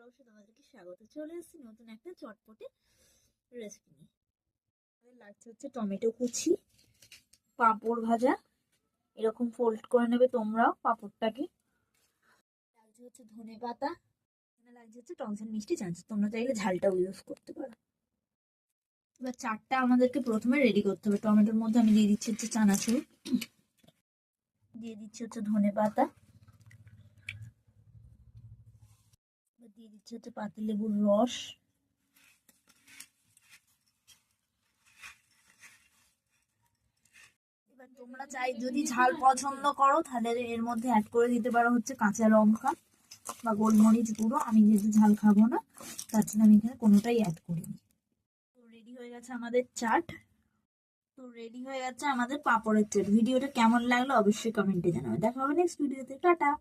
হাউসে তোমাদেরকে স্বাগত। চলে এসেছি নতুন একটা চটপটে রেসিপি নিয়ে। আমাদের লাগছে হচ্ছে টমেটো কুচি, পাঁপড় ভাজা, এরকম ফোল্ড করে নেবে তোমরাও পাঁপড়টাকে। লাগছে হচ্ছে ধনে পাতা, এখানে লাগছে হচ্ছে টক ঝাল মিষ্টি চানাচুর, তোমরা চাইলে ঝালটাও ইউজ করতে পারো। এবার চাটটা আমাদেরকে প্রথমে রেডি করতে হবে। টমেটোর মধ্যে আমি দিয়ে দিচ্ছি হচ্ছে চানাচুর, দিয়ে দিচ্ছি হচ্ছে ধনে পাতা, দিয়ে দিচ্ছি হচ্ছে পাতিলেবুর রস, এবার তোমরা চাই যদি ঝাল পছন্দ করো তাহলে এর মধ্যে অ্যাড করে দিতে পারো হচ্ছে কাঁচা লঙ্কা বা গোলমরিচ গুঁড়ো। আমি যেহেতু ঝাল খাবো না তার জন্য আমি এখানে কোনোটাই অ্যাড করিনি। তো রেডি হয়ে গেছে আমাদের চাট, তো রেডি হয়ে গেছে আমাদের পাঁপড়ের চাট। ভিডিওটা কেমন লাগলো অবশ্যই কমেন্টে জানাবে। দেখা হবে নেক্সট ভিডিওতে। টাটা।